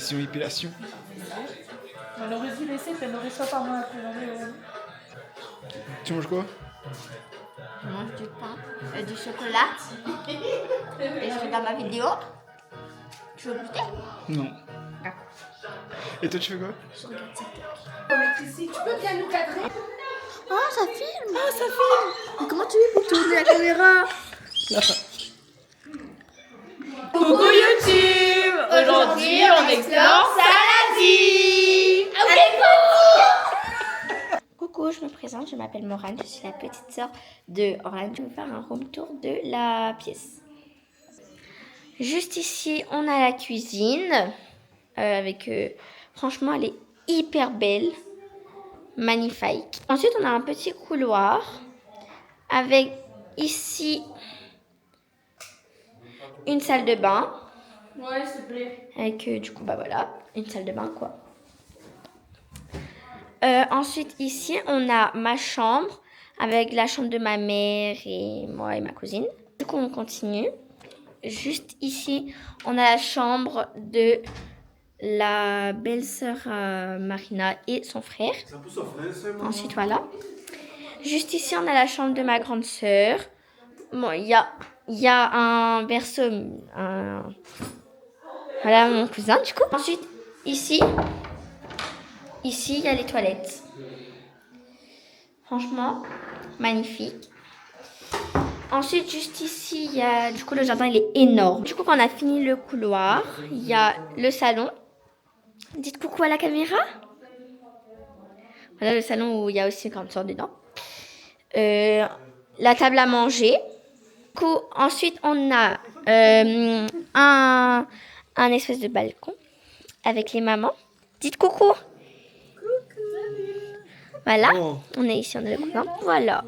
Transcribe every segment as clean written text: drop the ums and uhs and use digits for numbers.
Épilation, épilation. On aurait dû laisser, qu'elle n'aurait soit pas moins que Tu manges quoi? Je mange du pain, du chocolat. Et je regarde ma vidéo. Tu veux goûter? Non. Et toi, tu fais quoi? Je regarde TikTok. On va mettre ici. Tu peux bien nous cadrer? Oh, ça filme! Oh, ça filme! Mais comment tu fais pour tourner la caméra? Coucou YouTube! Aujourd'hui, on explore Salazie! Coucou, je me présente, je m'appelle Morane, je suis la petite sœur de Orlane. Je vais faire un room tour de la pièce. Juste ici, on a la cuisine. Franchement, elle est hyper belle. Magnifique. Ensuite, on a un petit couloir. Avec ici une salle de bain. Ouais, s'il te plaît. Avec du coup, bah voilà, une salle de bain quoi. Ensuite, ici, on a ma chambre avec la chambre de ma mère et moi et ma cousine. Du coup, on continue. Juste ici, on a la chambre de la belle-sœur Marina et son frère. Ensuite, voilà. Juste ici, on a la chambre de ma grande sœur. Bon, il y a un berceau. Voilà mon cousin, du coup. Ensuite, ici, il y a les toilettes. Franchement, magnifique. Ensuite, juste ici, il y a... Du coup, le jardin, il est énorme. Du coup, quand on a fini le couloir, il y a le salon. Dites coucou à la caméra. Voilà le salon où il y a aussi une grande sorte dedans. La table à manger. Du coup, ensuite, on a un espèce de balcon avec les mamans. Dites coucou. Voilà, on est ici, on a le cousin. Voilà.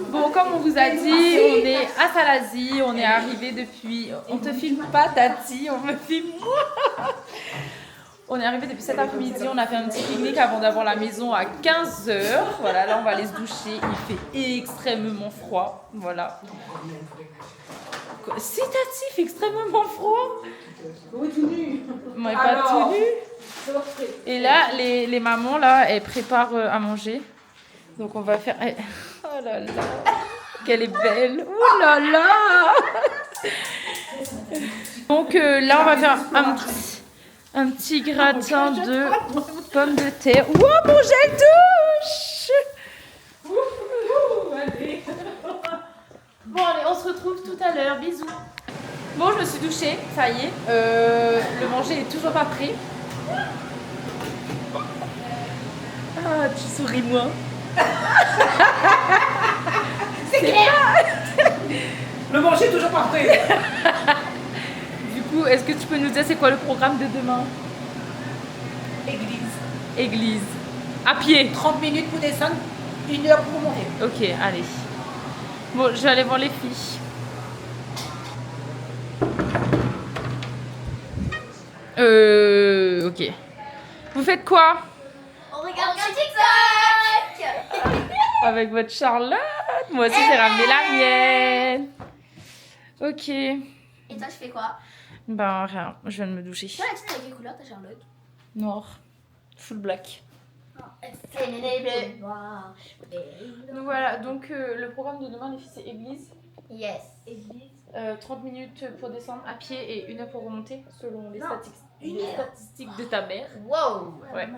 Bon, comme on vous a dit, on est à Salazie, on est arrivé depuis... On te filme pas, Tati, on me filme moi. On est arrivé depuis cet après-midi, on a fait un petit pique-nique avant d'avoir la maison à 15h. Voilà, là on va aller se doucher, il fait extrêmement froid. Voilà. Si Tati, il fait extrêmement froid. Oui, tout nu. Moi, pas tout nu. Et là, les mamans, là, elles préparent à manger. Donc on va faire... Oh là là, qu'elle est belle. Oh là là. Donc là, on va faire un petit gratin de pommes de terre. Wow, mon gel douche. Allez. Bon, allez, on se retrouve tout à l'heure. Bisous. Bon, je me suis douchée, ça y est. Le manger est toujours pas prêt. Ah, tu souris moins. C'est clair. Le manger est toujours pas prêt. Du coup, est-ce que tu peux nous dire c'est quoi le programme de demain? Église. À pied. 30 minutes pour descendre, 1 heure pour monter. Ok, allez. Bon, je vais aller voir les filles. Ok. Vous faites quoi? On regarde TikTok. Avec votre Charlotte. Moi aussi, j'ai ramené la mienne. Ok. Et toi, tu fais quoi? Ben, rien. Je viens de me doucher. Toi, la petite, avec quelle couleur ta Charlotte? Noir. Full black. C'est les bleus. Donc voilà, donc le programme de demain, les filles, c'est église. Yes. 30 minutes pour descendre à pied et 1 heure pour remonter, selon les statistiques de ta mère. Wow. Ouais.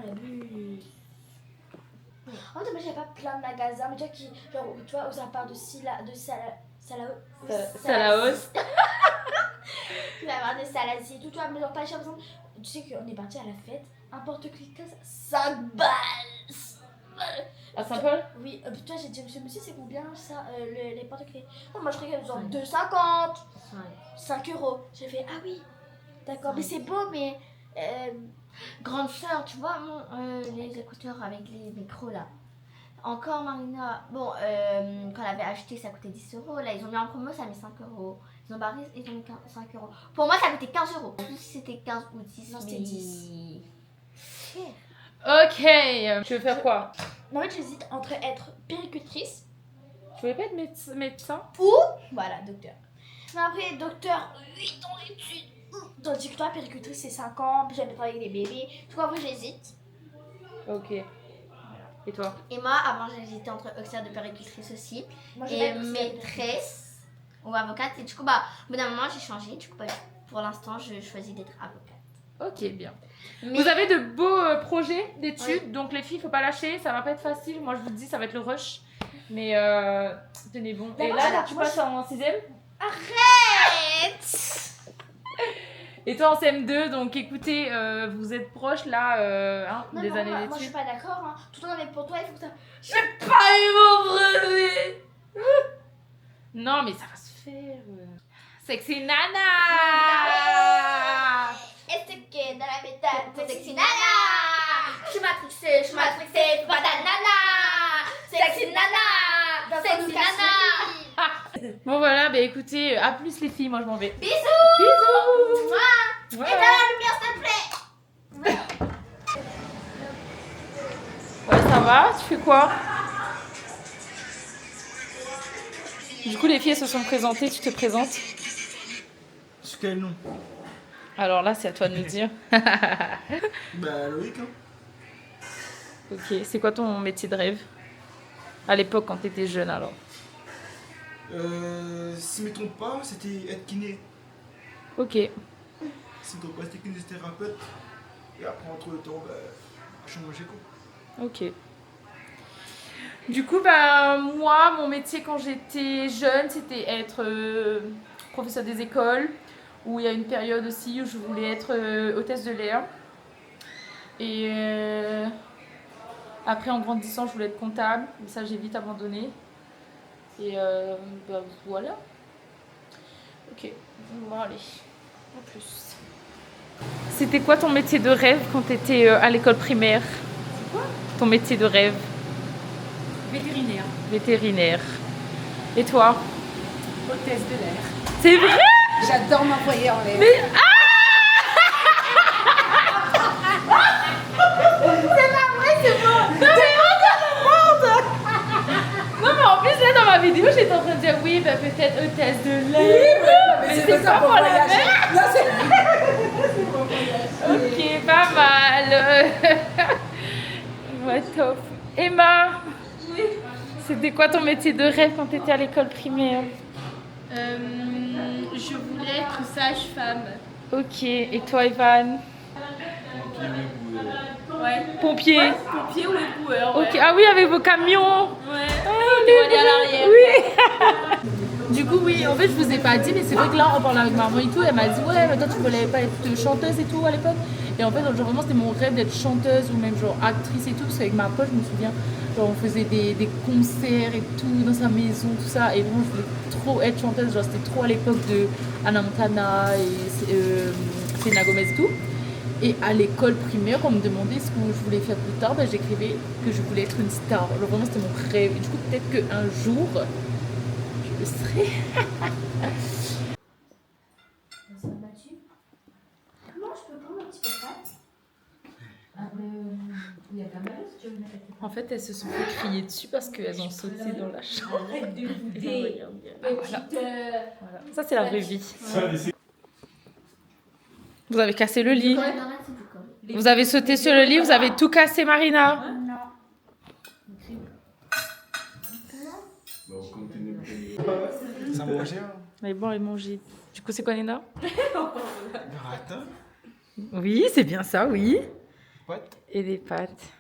En fait, moi j'avais pas plein de magasins, mais tu vois, tu vois où ça part de Salaos. Tu vas avoir des Salazie et tout, tu vois, mais genre pas cher. Par exemple, tu sais qu'on est parti à la fête, un porte-clés 5 balles. À Saint-Paul? Oui, tu vois, j'ai dit, monsieur, c'est combien ça, les porte-clés? Non, moi je croyais genre 2,50, 5 euros. J'ai fait, ah oui, d'accord, mais c'est beau, mais. Grande sœur, tu vois, les écouteurs avec les micros là. Encore Marina, bon, quand elle avait acheté, ça coûtait 10 euros. Là, ils ont mis en promo, ça a mis 5 euros. Ils ont barré, ils ont mis 5 euros. Pour moi, ça coûtait 15 euros. Je sais pas si c'était 15 ou 10. Non, c'était 10. Ok. Tu veux faire quoi? En fait, j'hésite entre être péricultrice Tu voulais pas être médecin? ou, voilà, docteur. Mais après, docteur, 8 ans d'études. Tandis que toi, péricultrice, c'est 5 ans, puis j'aime travailler avec des bébés. Du coup, après, j'hésite. Ok. Et toi? Et moi, avant, j'hésitais entre auxiliaire de péricultrice aussi. Moi, Et maîtresse ou avocate. Et du coup, au bout d'un moment, j'ai changé. Du coup, pour l'instant, je choisis d'être avocate. Ok, bien. Mais Vous avez de beaux projets d'études, donc les filles, faut pas lâcher, ça va pas être facile. Moi, je vous dis, ça va être le rush. Mais tenez bon. Et là, tu passes en 6ème? arrête. Et toi en CM2, donc écoutez, vous êtes proches là Non, des non, années moi, je suis d'études. pas d'accord. Hein. Tout le temps, mais pour toi, il faut que ça. J'ai pas eu mon brevet. Non, mais ça va se faire. Sexy Nana. Est-ce que dans la méthode, sexy nana? Je suis matrixée, pas ta nana. Sexy nana, sexy nana. Bon voilà, bah écoutez, à plus les filles, moi je m'en vais. Bisous. Bisous. Mouah. Ouais. Éteins la lumière, s'il te plaît. Ouais, ça va? Tu fais quoi? Du coup, les filles elles se sont présentées, tu te présentes? Sous quel nom? Alors là, c'est à toi de nous dire. Bah, Loïc, hein. Ok, c'est quoi ton métier de rêve? À l'époque, quand t'étais jeune alors? Si je me trompe pas, c'était être kiné. Ok. Si je me trompe pas, c'était kinésithérapeute. Et après, entre le temps, bah, je suis mangé quoi. Ok. Du coup, bah, moi, mon métier quand j'étais jeune, c'était être professeur des écoles. Où il y a une période aussi où je voulais être hôtesse de l'air. Et après, en grandissant, je voulais être comptable. Mais ça, j'ai vite abandonné. Et bah, voilà. Ok, bon, allez. À plus. C'était quoi ton métier de rêve quand tu étais à l'école primaire? C'est quoi? Ton métier de rêve? Vétérinaire, Vétérinaire. Et toi? hôtesse de l'air. C'est vrai? J'adore m'envoyer en l'air. Non mais en plus là dans ma vidéo j'étais en train de dire oui bah peut-être hôtesse de l'air. Mais c'est pas pour la même. Non, c'est Ok, pas mal. Ouais, top. Emma, c'était quoi ton métier de rêve quand t'étais à l'école primaire? Je voulais être sage-femme. Ok, et toi Evan? Ouais. Pompier. Pompier ou éboueur, ouais. Ok, ah oui avec vos camions. Ouais. Ah, Les voiliers à l'arrière. Oui. Du coup, oui, en fait, je vous ai pas dit, mais c'est vrai que là, en parlant avec maman et tout, elle m'a dit, ouais, mais toi, tu voulais pas être chanteuse et tout à l'époque. Et en fait, genre, vraiment, c'était mon rêve d'être chanteuse ou même genre actrice et tout, parce qu'avec ma pote, je me souviens, genre, on faisait des concerts et tout dans sa maison, tout ça. Et vraiment, je voulais trop être chanteuse, genre, c'était trop à l'époque de Hannah Montana et Selena Gomez et tout. Et à l'école primaire, on me demandait ce que je voulais faire plus tard, ben, j'écrivais que je voulais être une star. Alors, vraiment, c'était mon rêve. Et du coup, peut-être qu'un jour, je le serai. Comment je peux prendre un petit peu de pâte? En fait, elles se sont fait crier dessus parce qu'elles ont sauté dans la chambre. Arrête de bouder. Voilà. Ça, c'est la vraie vie. Vous avez cassé le lit. Vous avez sauté sur le lit, vous avez tout cassé, Marina. Ça mangeait, hein. Mais bon, et manger. Du coup, c'est quoi, Nina? Gratin, Oui, c'est bien ça, oui. pâte. Et des pâtes.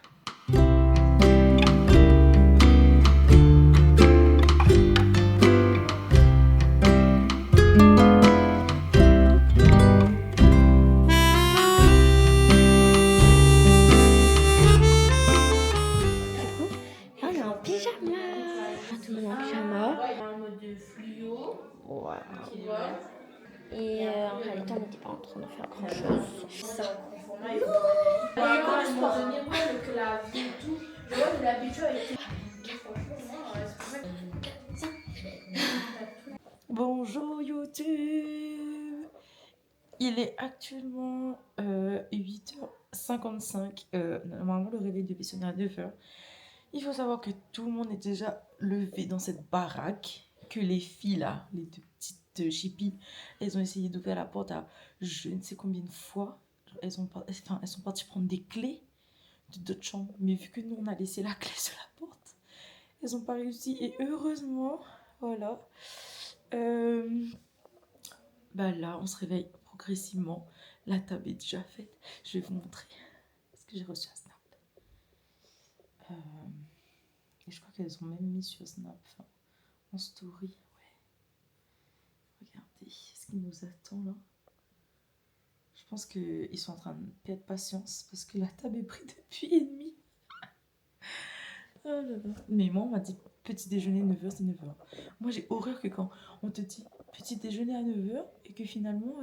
Là, on est en pyjama. Tout le monde en pyjama. Un mode de fluo. Voilà. Et en réalité, on n'était pas en train de faire grand chose. Le clavier et tout. Je vois qu'il est habitué avec. Bonjour YouTube. Il est actuellement 8h55. Normalement, le réveil devait sonner à 9h. Il faut savoir que tout le monde est déjà levé dans cette baraque. Que les filles là, les deux petites petites chippies, elles ont essayé d'ouvrir la porte à je ne sais combien de fois. Elles sont parties prendre des clés de d'autres chambres. Mais vu que nous, on a laissé la clé sur la porte, elles n'ont pas réussi. Et heureusement, voilà. Bah là, on se réveille progressivement. La table est déjà faite. Je vais vous montrer ce que j'ai reçu à Snap. Et je crois qu'elles ont même mis sur Snap, enfin, en story. Ouais. Regardez ce qui nous attend là. Je pense qu'ils sont en train de perdre patience parce que la table est prise depuis et demi. Oh là là. Mais moi, on m'a dit petit déjeuner 9h, c'est 9h. Moi, j'ai horreur que quand on te dit petit déjeuner à 9h et que finalement,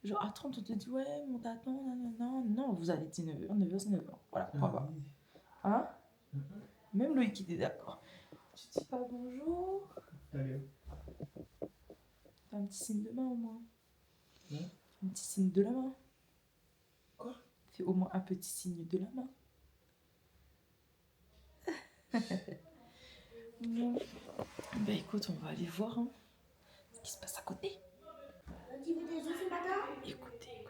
genre à 30, on te dit ouais, on t'attend, non, vous avez dit 9h, 9h, c'est 9h. Voilà, point barre. Hein? Même Loïc, il est d'accord. Tu dis pas bonjour? T'as un petit signe de main au moins. Ouais. Un petit signe de la main. Quoi? Fais au moins un petit signe de la main. Bon. Bah écoute, on va aller voir hein, ce qui se passe à côté. Écoutez.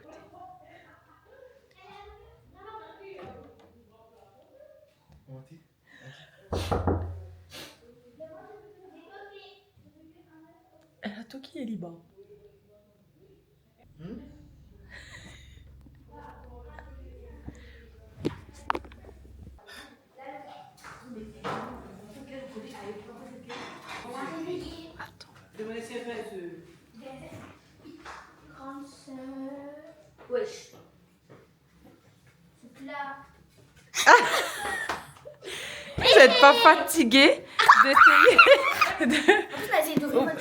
Elle a toqué Eliba. Wesh. C'est là. Vous n'êtes pas fatigué d'essayer de...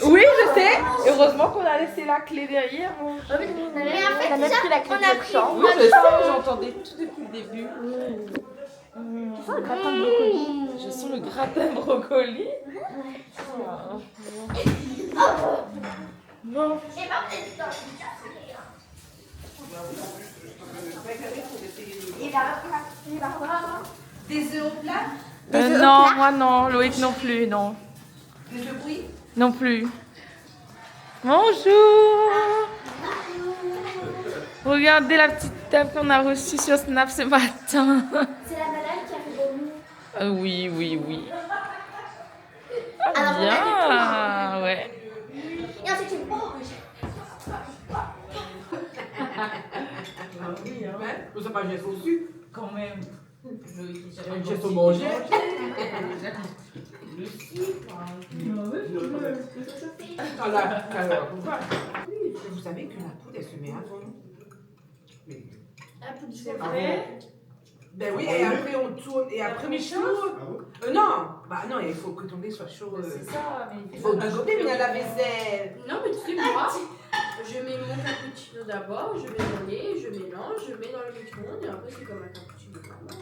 Oui, je sais. Heureusement qu'on a laissé la clé derrière. Mais en fait, déjà, on a pris Oui, je sais, j'entendais tout depuis le début. Je sens le gratin de brocoli. Je sens le gratin de brocoli. Bon. Des œufs au plat? Non, moi non. Loïc non plus, non. Des œufs bouillis? Non plus. Bonjour. Regardez la petite table qu'on a reçue sur Snap ce matin. C'est la malade qui a fait bon nous. Oui. Alors, on a Bien, ouais. Et ensuite, tu me prends. On s'est pas geste au sucre. Quand même. Un geste au manger. Alors, pourquoi? Vous savez que la poudre, elle se met avant. La poudre, C'est vrai? Ben oui, et après on tourne, et après on tourne. Non, bah non, il faut que ton lait soit chaud. C'est ça, mais Il faut gober, mais il y a la vaisselle. Non, mais tu sais, moi, je mets mon cappuccino d'abord, je mets mon lait, je mélange, je mets dans le micro-ondes, et après, c'est comme un cappuccino normal.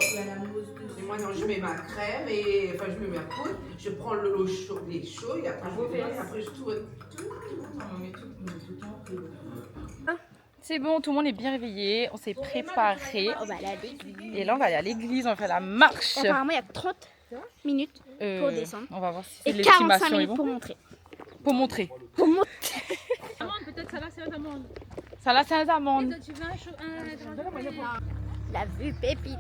Il y a la mousse Et dessus. moi, non, je mets ma crème, et enfin, je mets ma poudre, je prends l'eau chaud, lait chaud, et après, je tourne. C'est bon, tout le monde est bien réveillé. On s'est préparé. On va aller à l'église. Et là, on va aller à l'église, on va faire la marche. Apparemment, il y a 30 minutes pour descendre. On va voir si c'est Et 45 l'estimation. minutes pour montrer. Pour montrer. Pour monter. Peut-être ça là c'est un amande. Ça là, c'est un amandes. Tu veux un La vue pépite.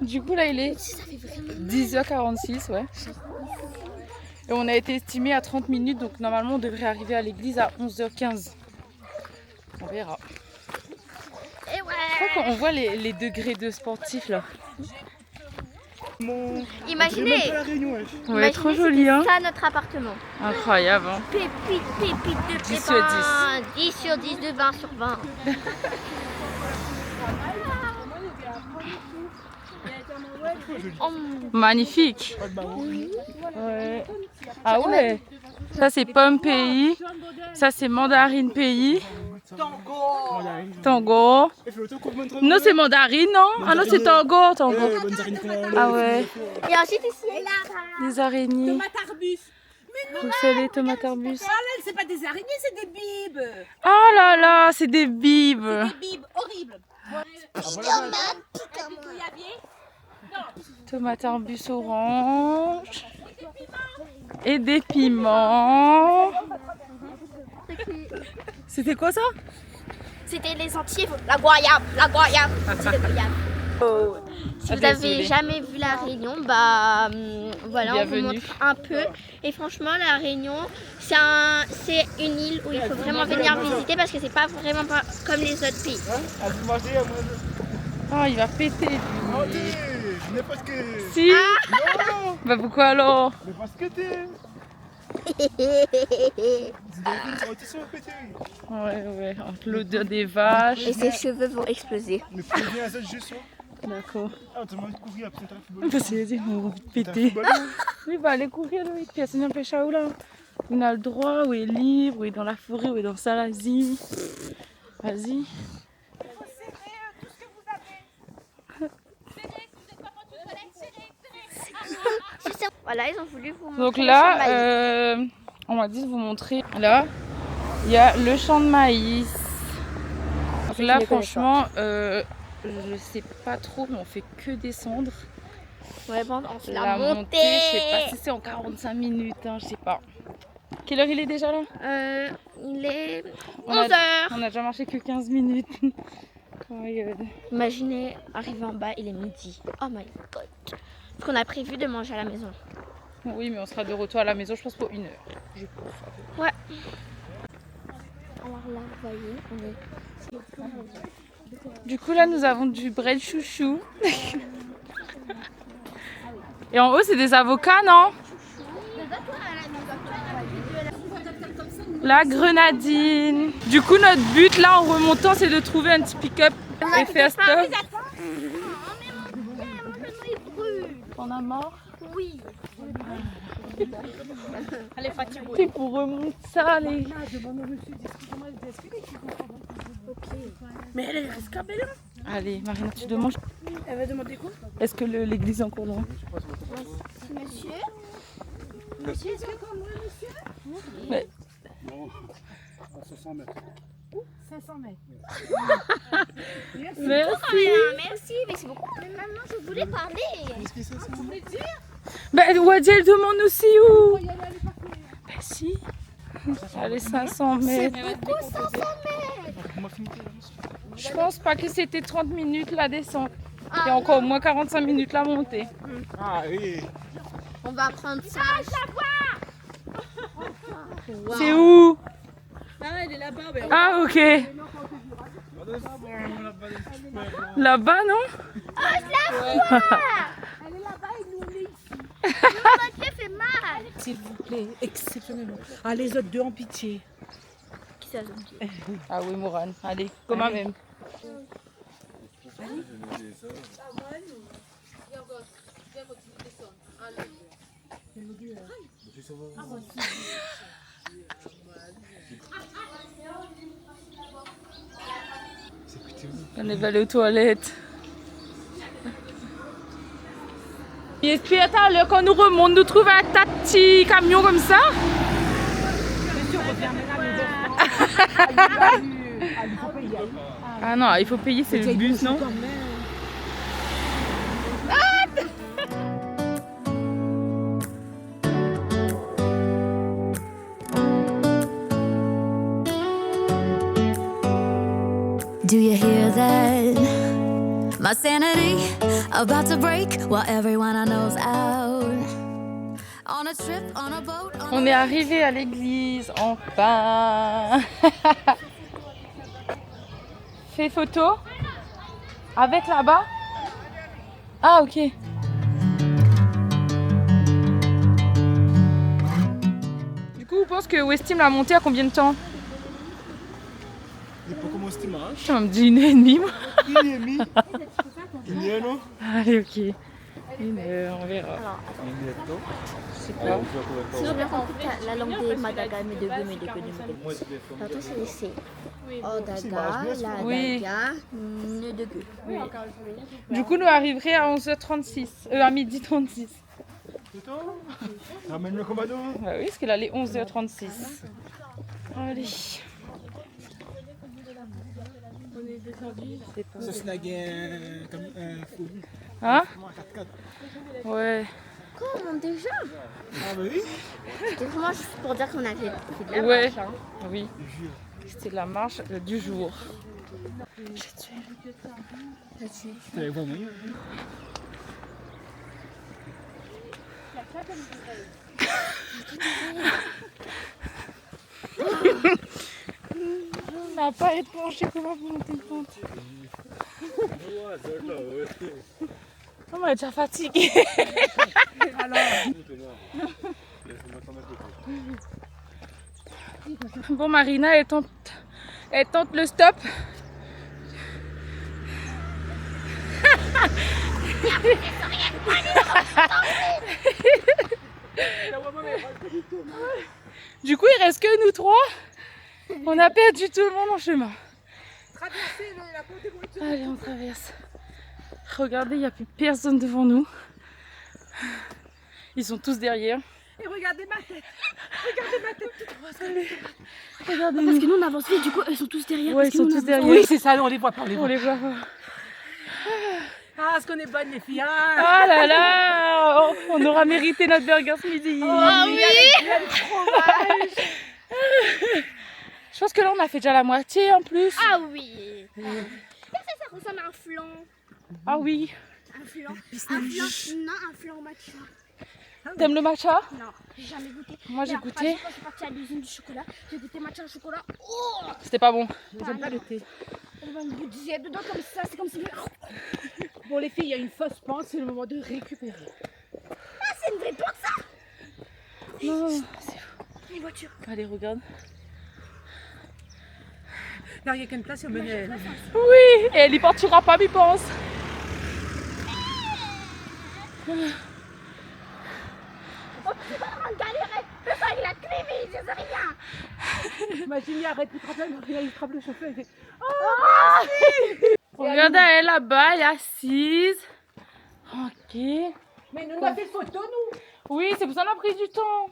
Du coup, là, il est 10h46, ouais. Et on a été estimé à 30 minutes, donc normalement, on devrait arriver à l'église à 11h15. On verra. Et ouais. Je crois qu'on voit les degrés de sportifs, là. Imaginez. Ouais, trop joli, hein. C'est ça notre appartement. Incroyable, hein. Pépite de 10 sur 10 sur 10 de 20 sur 20. Magnifique. Ouais. Ah ouais. Ça c'est pomme pays. Ça c'est mandarine pays. Tango. Non c'est mandarine non? Ah non c'est tango. Ah ouais. Et ensuite ici. Des araignées. Tomatarbus. Vous savez tomates arbus. Ah là, c'est pas des araignées, c'est des bibes. Oh là là, c'est des bibes. Des bibes horribles. Tomate arbus orange. Et des piments. C'était quoi ça? C'était les entiers, la goyave, c'est le goyave. Oh. Si vous n'avez jamais vu la Réunion, bah voilà, Bienvenue. on vous montre un peu. Et franchement, la Réunion, c'est une île où il faut vraiment venir visiter parce que c'est pas vraiment pas comme les autres pays. Oh, il va péter lui. Mais parce que... Si. Non, Bah pourquoi alors? mais parce que t'es... Ouais, entre l'odeur des vaches. Et ses cheveux vont exploser. Mais faut bien à ça juste ça. D'accord. Ah, t'as envie de courir après t'as football. Parce que j'ai envie de péter. Oui, bah allez courir Loïc, puis c'est un peu chaud là. On a le droit, où est libre, où est dans la forêt, où est dans Salazie. Vas-y. Voilà, ils ont voulu vous montrer. Donc le champ de maïs. là, on m'a dit de vous montrer. Là, il y a le champ de maïs. Donc là, franchement, je sais pas trop, mais on fait que descendre. Ouais, bon, on fait La montée, je sais pas si c'est en 45 minutes, hein, je sais pas. Quelle heure il est déjà là? Il est On a- 11h. On a déjà marché que 15 minutes. Oh my god. Imaginez, arriver en bas, il est midi. Oh my god. Parce qu'on a prévu de manger à la maison. Oui, mais on sera de retour à la maison, je pense, pour 1 heure. Je pense. Ouais. Alors là, vous voyez, on est... Du coup, là, nous avons du bread chouchou. Et en haut, c'est des avocats, non? La grenadine. Du coup, notre but, là, en remontant, c'est de trouver un petit pick-up et faire stop. On a mort? Oui. Elle est fatiguée. C'est pour remonter ça, allez. Mais elle est rescapée là. Allez, Marina, tu demandes. Elle va demander quoi? Est-ce que l'église est encore loin? Monsieur? Merci. Ouais. Non, à 500 mètres. 500 mètres. Merci. Merci, mais c'est beaucoup. Mais maman, je voulais parler. Qu'est-ce que c'est ça? Ben, Wadi, elle demande aussi où? Ben si. Allez, 500 mètres. Beaucoup 500 mètres. Je pense pas que c'était 30 minutes la descente. Et encore au moins 45 minutes la montée. Ah oui. On va prendre ça. C'est où? Ah, elle est là-bas. Ouais. Ah, ok. Là-bas, non? Mon pied fait mal. S'il vous plaît, exceptionnellement. Ah, les autres deux en pitié. Ah oui, Mourane. Allez, comme même. On est allé aux toilettes. Et puis attends, là, quand nous remonte, nous trouve un tas de petits camions comme ça. Ah non, il faut payer, c'est le bus, non? Do you hear that? My sanity about to break while everyone I know's out. On a trip, on a boat. On est arrivé à l'église, enfin. Fais photo. Avec là-bas. Ah, ok. Du coup, vous pensez que Westim l'a monté à combien de temps? Il faut commencer à marcher. Tu me dis 1h30, moi. 1h30. 1h, non? Allez, ok. 1 heure, on verra. Je sais pas. Si j'ai bien compris, la langue des Madagas, mais de Tantôt, c'est les C. Odaga, la Oui. daga, ne de gueux. Du coup, nous arriverons à 11h36. À 12h36. Ramène le commando. Bah oui, parce qu'elle allait 11h36. Allez. Ça snaguait un fou. Hein? Un 4x4. Ouais. Comment déjà? Ah bah oui. C'était vraiment juste pour dire qu'on avait fait de la Ouais. marche, hein. Oui. C'était la marche du jour. T'avais pas moyen. On n'a pas être penché comment vous montez une pente. On est déjà fatigué. Bon, Marina, elle tente le stop. Du coup, il reste que nous trois. On a perdu tout le monde en chemin. Allez, on traverse. Regardez, il n'y a plus personne devant nous. Ils sont tous derrière. Et regardez ma tête. Regardez ma tête toute droite. Regardez-nous. Parce que nous on avance vite, du coup ils sont tous derrière. Ouais, parce ils que sont nous, on tous avance- derrière. Oui, c'est ça, on les voit pas, on les On voit. les voit pas. Ah, est-ce qu'on est bonnes les filles, hein? Ah là là, on aura mérité notre burger ce midi. Ah oui. Je pense que là on a fait déjà la moitié en plus. Ah oui. Ça ressemble à un flan. Ah oui. Un flan. Un flan. Non, un flan matcha. T'aimes le matcha? Non, j'ai jamais goûté. Moi j'ai Mais après, goûté. quand je suis partie à l'usine du chocolat, j'ai goûté matcha au chocolat. Oh, C'était pas bon. J'aime pas le thé. on va me goûter dedans comme ça, c'est comme si. Bon les filles, il y a une fausse pente, c'est le moment de récupérer. Ah, c'est une vraie porte ça. Non. Une voiture. Allez, regarde. Non, il n'y a qu'une place, il y a mené. Oui, et elle y partira pas, je pense. On galérait. Le sang il a clévé, il faisait rien. Imagine, il arrête, il frappe le chauffeur, il fait Regarde elle là-bas, elle est assise. Tranquille. mais nous on a fait photo, nous. Oui, c'est pour ça qu'on a pris du temps.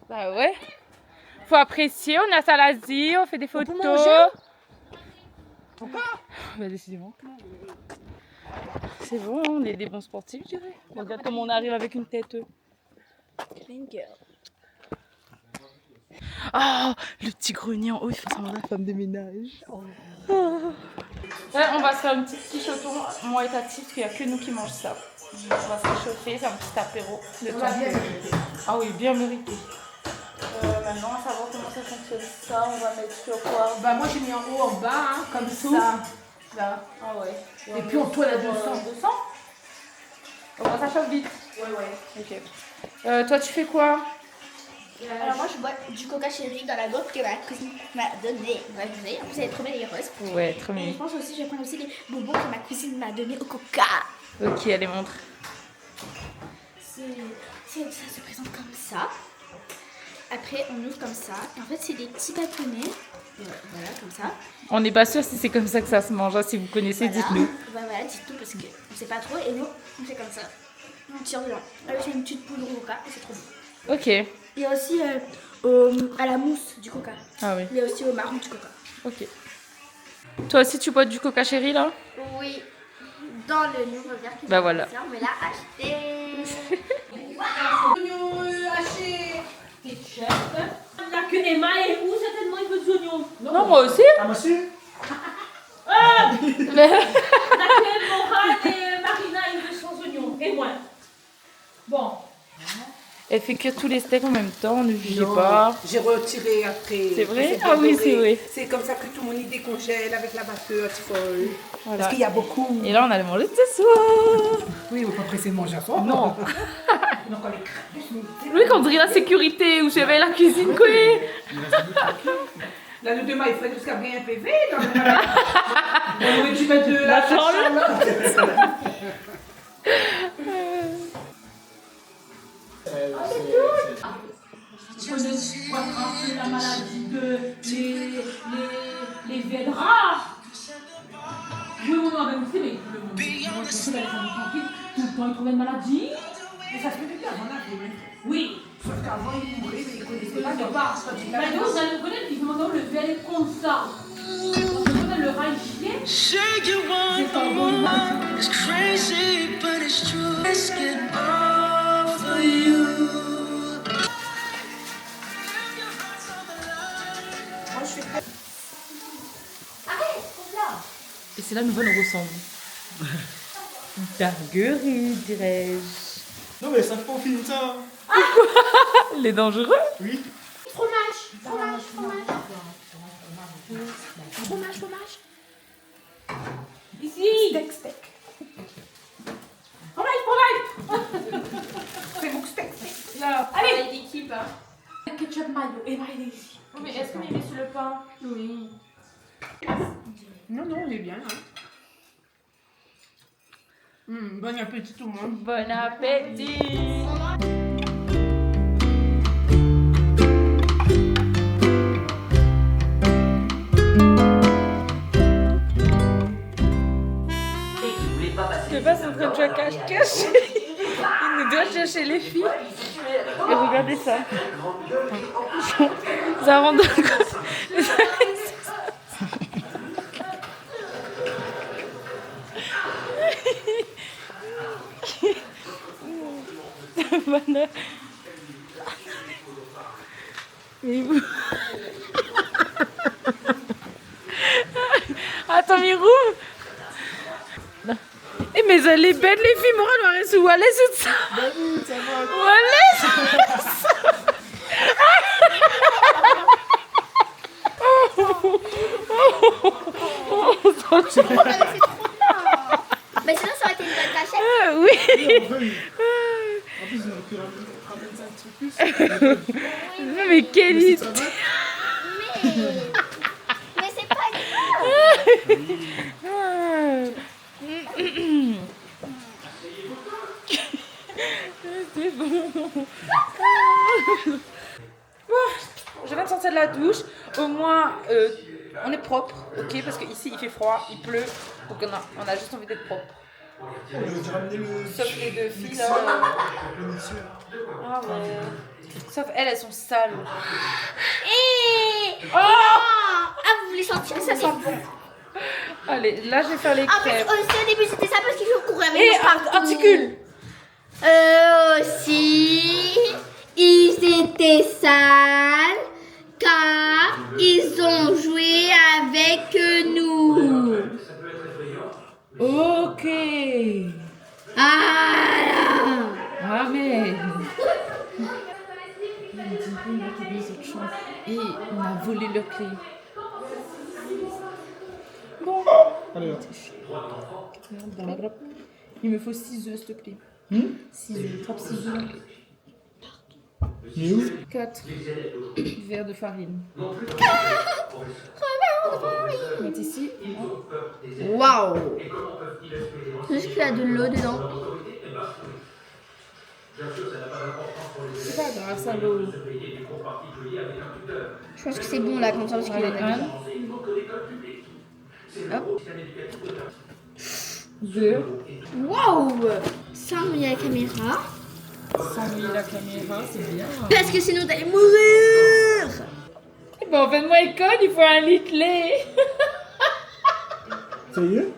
Bah ouais. Faut apprécier, on est à Salazie, on fait des photos. Encore? Bah décidément. C'est bon, on est des bons sportifs, je dirais. Regarde comment on arrive avec une tête. Oh, le petit grenier en haut, il fait semblant la femme de ménage. Oh. Là, on va se faire une petite quichoton, moi et Tati, parce qu'il n'y a que nous qui mangent ça. On va se réchauffer, c'est un petit apéro. Ah oui, bien mérité. Maintenant, à savoir comment ça fonctionne ça, on va mettre sur quoi? Bah moi j'ai mis en haut, en bas, hein, comme ça. Là. Ah ouais. Et puis on tourne à 200. 200. Bon, ça chauffe vite. Ouais. Ok. Toi, tu fais quoi? Alors moi je bois du coca chéri dans la gourde que ma cousine m'a donné. Ouais, vous savez, en plus elle est trop belle et heureuse. Ouais, très Et bien. je pense aussi je vais prendre aussi les bonbons que ma cousine m'a donné au coca. Ok, allez, montre. Ça se présente comme ça. Après on ouvre comme ça. Et en fait c'est des petits bâtonnets. Voilà, comme ça. On n'est pas sûr si c'est comme ça que ça se mange. Hein. Si vous connaissez, Voilà. dites-nous. Bah voilà, dites-nous parce qu'on ne sait pas trop. Et nous, on fait comme ça. On tire dedans. Là, j'ai une petite poudre au coca et c'est trop bon. Ok. Il y a aussi à la mousse du coca. Ah oui. Il y a aussi au marron du coca. Ok. Toi aussi, tu bois du coca chéri là? Oui, dans le nouveau verre que Bah voilà. on me l'a acheté. Oignons hachés. Ketchup. Il n'y a que Emma et où certainement il veut des oignons. Non, moi aussi. Ah, monsieur? Il n'y a que Morane et Marina, ils veulent sans oignons. Et moi. Bon. Elle fait cuire tous les steaks en même temps, ne jugez Non, pas. j'ai retiré après. C'est vrai? Parce Ah que oui, doré. c'est vrai. C'est comme ça que tout le monde y décongèle avec la batteur folle. Voilà. Parce qu'il y a beaucoup. Et là, on a mangé ce soir. Oui, on va pas presser de manger à soir. Non. Donc on les craque. Lui, quand on dirait la sécurité ou j'avais la cuisine, quoi. Là, le demain, il ferait jusqu'à bien un PV. On aurait dû mettre de la Charlotte. Je connais quoi la maladie de les Védras. Oui, oui, mais vous savez, le tout le temps, il trouvait une maladie. Et ça se fait depuis avant, là. Oui. Sauf qu'avant, il mourait, mais il connaissait pas. Maintenant, vous allez connaître, ils demandent le verre comme ça. On se connaît le le rat il chiait. Shake you C'est want pas the bon. more. It's crazy, but it's true. Let's get all for you. Et c'est là nous nous ressemble. Marguerite, dirais-je. Non, mais ça faut filmer ça. Les dangereux. Oui. Fromage. Ici. Steak. Fromage. C'est mon steak. Là. Allez. L'équipe. Ketchup mayo et mayonnaise. Mais est-ce qu'on est mis sur le pain? Oui. Non, on est bien. Bon appétit tout le monde. Bon appétit. Je passe en train de jouer à cache-cache. Il nous doit chercher les filles. Et regardez ça. Ça rend dingue. Voilà. Mais vous... Attends, Mirou. Eh, mais elle est belle, les filles. Moi, elle reste où? Elle est ça. Bah oui, ça va. Où elle est Mais sinon, ça aurait été une bonne cachette. Oui. En plus, on aurait pu ramener ça un petit peu plus. Mais quelle idée. Mais c'est pas grave. C'est bon. Bon, je viens de sortir de la douche. Au moins, on est propre, ok? Parce qu'ici, il fait froid, il pleut. Donc, on a juste envie d'être propre. On aurait dû ramener le. Sauf les deux filles, mixeur. là. Le mixeur. Ah ouais. Sauf elles sont sales. Et... Ah, vous voulez sentir? Ça sent bon. Allez, là, je vais faire les En fait, crêpes. aussi au début, c'était ça parce qu'il faut courir avec Et nous partout. articule. Aussi, ils étaient sales car ils ont joué avec nous. Ok. Ah, Ah, mais... Et on a volé leurs clés. Bon. Allez, là. Il me faut 6 œufs, s'il te plaît. 6 œufs, trappe 6 œufs. Il est où? 4 verres de farine. Mettre ici. waouh! Juste qu'il y a de l'eau dedans. C'est pas grave, ça l'eau. Je pense que c'est bon là, comme ça, parce qu'il y Allez, en a 1. dedans. Hop. 2. Waouh! Sans mouiller la caméra. Sans mouiller la caméra, c'est bien. Parce que sinon, t'allais mourir! Ben, en fait, moi, école, il faut 1 litre lait. Ça y est?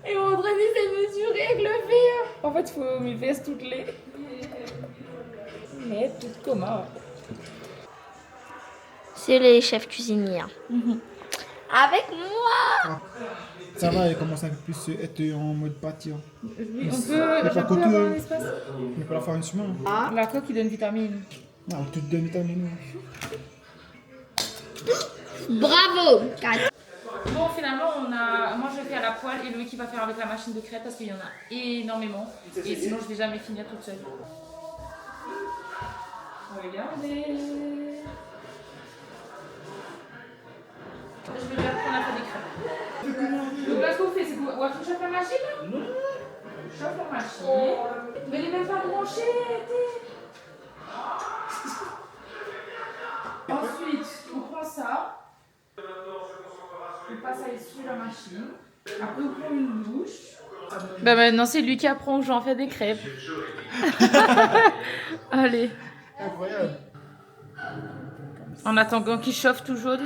Et mon entraîné s'est mesuré avec le verre. En fait, il faut mes vestes toutes les. Mais toutes comment? C'est les chefs cuisiniers. Avec moi! Ça va, elle commence un peu plus à être en mode pâtir. Oui, on Mais peut. pas Je peux côté. avoir un espace. On peut la faire une semaine. La coque, il donne vitamine. Non, tu te donnes vitamine. Bravo! Bon, finalement, moi je vais faire la poêle et Loïc qui va faire avec la machine de crêpes parce qu'il y en a énormément. Et sinon, je vais jamais finir toute seule. Regardez. Je vais faire qu'on a fait des crêpes. Donc là, ce qu'on fait, c'est qu'on tu chauffes la machine là? Non. Chauffe la machine. Mais elle est même pas branchée. Ensuite, on prend ça. On passe à sur la machine. Après, on prend une douche. Bah maintenant, c'est lui qui apprend aux gens à faire des crêpes. Allez. Incroyable. En attendant qu'il chauffe toujours.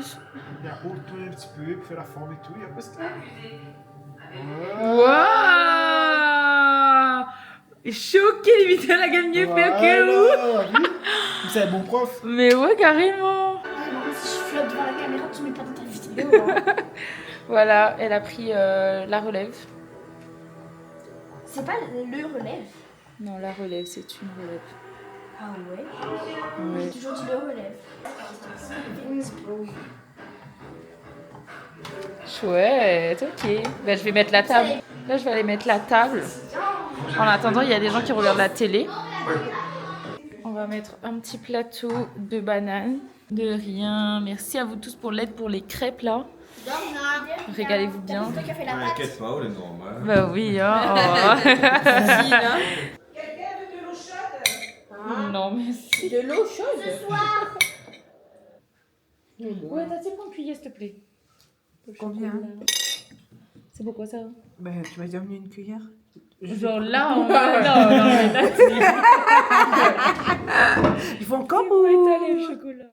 bien haut, tourner un petit peu, pour faire la forme et tout, et après c'est tout. Waouh! Choqué, limite, elle a gagné mieux que vous. Oui. C'est un bon prof. Mais ouais, carrément. Si je flotte devant la caméra, tu mets pas dans ta vidéo. Hein. Voilà, elle a pris la relève. C'est pas le relève. Non, la relève, c'est une relève. Ah ouais? Ouais. J'ai toujours dit le relève. Chouette, ok. Ben, je vais mettre la table. Là, je vais aller mettre la table. En attendant, il y a des gens qui regardent la télé. On va mettre un petit plateau de bananes. De rien. Merci à vous tous pour l'aide pour les crêpes là. Régalez-vous bien. C'est toi qui as fait la pâte. T'inquiète pas, on est normal. Bah oui, hein. Oh. Quelqu'un veut de l'eau chaude? Non, merci. De l'eau chaude? Ce soir. Ouais, t'as prends une cuillère, s'il te plaît. Combien? C'est pourquoi ça? Ben, tu m'as déjà amené une cuillère. Genre là, on va... Non, mais là, Il faut encore étaler le chocolat.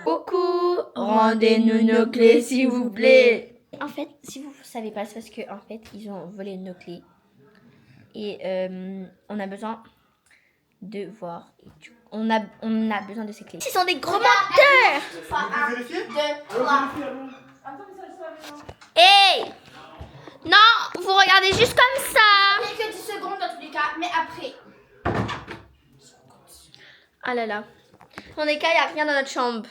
Coucou, rendez-nous nos clés s'il vous plaît. En fait, si vous ne savez pas, c'est parce que en fait, ils ont volé nos clés. Et on a besoin de voir. On a besoin de ces clés. Ce sont des gros menteurs. Vous pouvez vérifier? 2, 3. Hey! Non, vous regardez juste comme ça. Il n'y a que 10 secondes dans tous les cas, mais après. Ah là là. En tout cas, il n'y a rien dans notre chambre.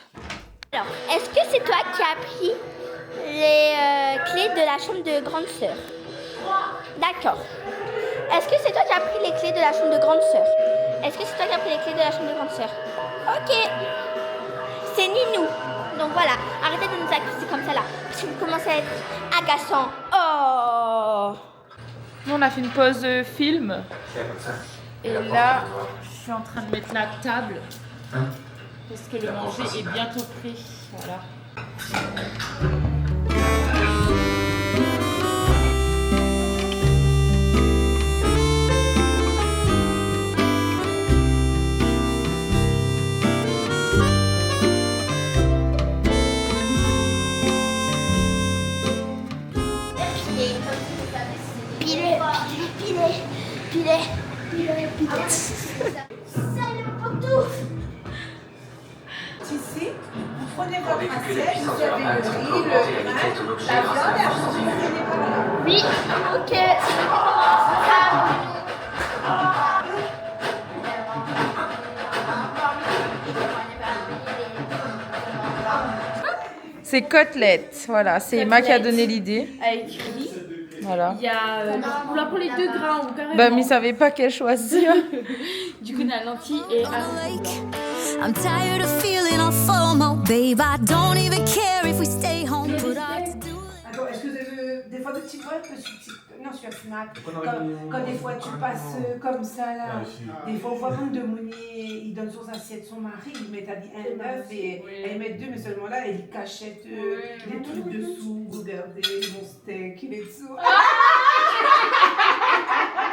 Alors, est-ce que c'est toi qui as pris les clés de la chambre de grande sœur? D'accord. Est-ce que c'est toi qui as pris les clés de la chambre de grande sœur? Est-ce que c'est toi qui as pris les clés de la chambre de grande sœur? Ok. C'est Ninou. Donc voilà, arrêtez de nous accuser comme ça là. Parce que vous commencez à être agaçant. Oh. Nous, on a fait une pause film. Et là, je suis en train de mettre la table. Parce que le manger est bientôt prêt. Voilà. Ici, vous prenez votre assiette, vous avez le riz, le pain, la viande, et après vous prenez par là. Oui, ok. C'est côtelettes. Voilà, c'est Emma qui a donné l'idée. Avec riz. Voilà. Il y a. Là pour les 2 grains ou carrément. Bah, mais il savait pas quelle choisir. Du coup, on a lentilles et I'm tired of feeling on FOMO, babe. I don't even care if we stay home. Put our to-do Attends, est-ce que vous avez des fois de petits points? Non, je suis à Fnac. Quand des fois tu passes comme ça là, des fois on voit même de Mounier, il donne son assiette son mari, il met t'as dit un œuf et elle met 2, mais seulement là, elle cachette des trucs dessous, regardez mon steak, il est dessous.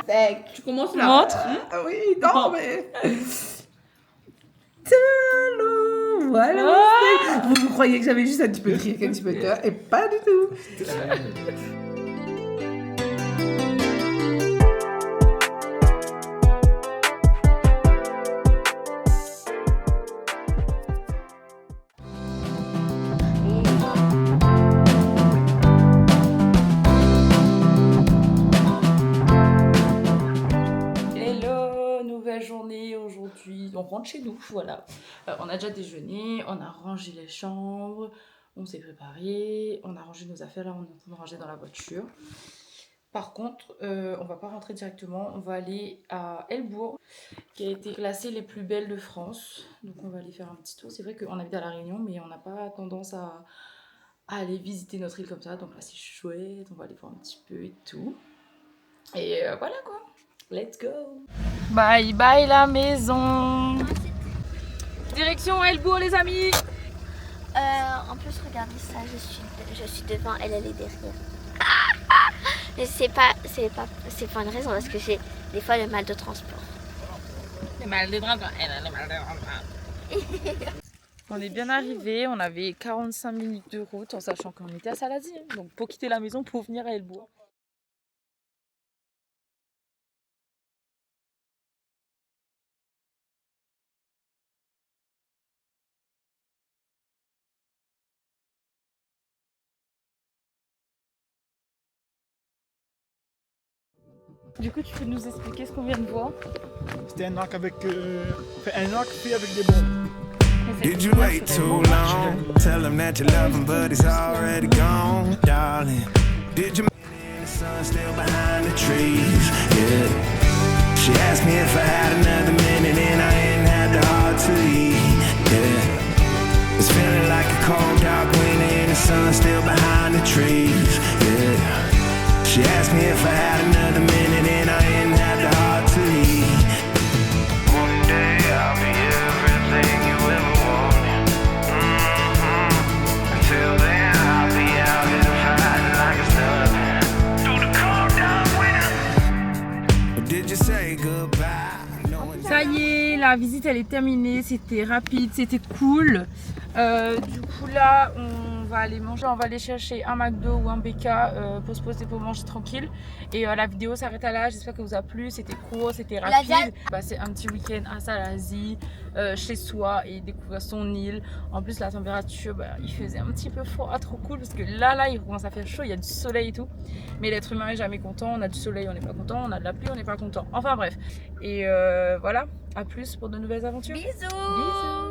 Steak. tu commences là. Montre. Ah oui, non mais... Tadam, voilà mon steak. Vous croyez que j'avais juste un petit peu de riz avec un petit peu d'œuf, et pas du tout. On rentre chez nous, voilà. On a déjà déjeuné, on a rangé les chambres, on s'est préparé, on a rangé nos affaires, là on est en train de ranger dans la voiture. Par contre, on va pas rentrer directement, on va aller à Elbourg, qui a été classée les plus belles de France. Donc on va aller faire un petit tour. C'est vrai qu'on habite à La Réunion, mais on n'a pas tendance à aller visiter notre île comme ça. Donc là c'est chouette, on va aller voir un petit peu et tout. Et voilà quoi. Let's go. Bye bye la maison. Direction Elbourg les amis. En plus regardez ça, je suis devant, elle est derrière. Mais c'est pas une raison parce que j'ai des fois le mal de transport. Le mal de transport. Elle a le mal de transport. On est bien arrivé, on avait 45 minutes de route en sachant qu'on était à Salazie. Donc pour quitter la maison, pour venir à Elbourg. Du coup, tu peux nous expliquer ce qu'on vient de voir? C'était un arc avec... un arc fait avec des bombes. Did you wait too long? Tell him that you love him, but he's already gone, darling. Did you in the sun still behind the trees? Yeah. She asked me if I had another minute and I ain't had the heart to eat. Yeah. It's feeling like a cold dark winter in the sun still behind the trees. Yeah. She asked me if I had another minute and I ain't had the heart to eat. One day I'll be everything you ever wanted. Until then I'll be out here fighting like it's nothing. Through the cold dark winter. Did you say goodbye? Ça y est, la visite elle est terminée, c'était rapide, c'était cool. Du coup là on va aller manger, on va aller chercher un McDo ou un BK pour se poser pour manger tranquille. Et la vidéo s'arrête à là, j'espère que vous a plu, c'était court, c'était rapide. Passer un petit week-end à Salazie, chez soi et découvrir son île. En plus la température, il faisait un petit peu froid, trop cool parce que là il commence à faire chaud, il y a du soleil et tout. Mais l'être humain est jamais content, on a du soleil on n'est pas content, on a de la pluie on n'est pas content. Enfin bref, et voilà, à plus pour de nouvelles aventures. Bisous. Bisous.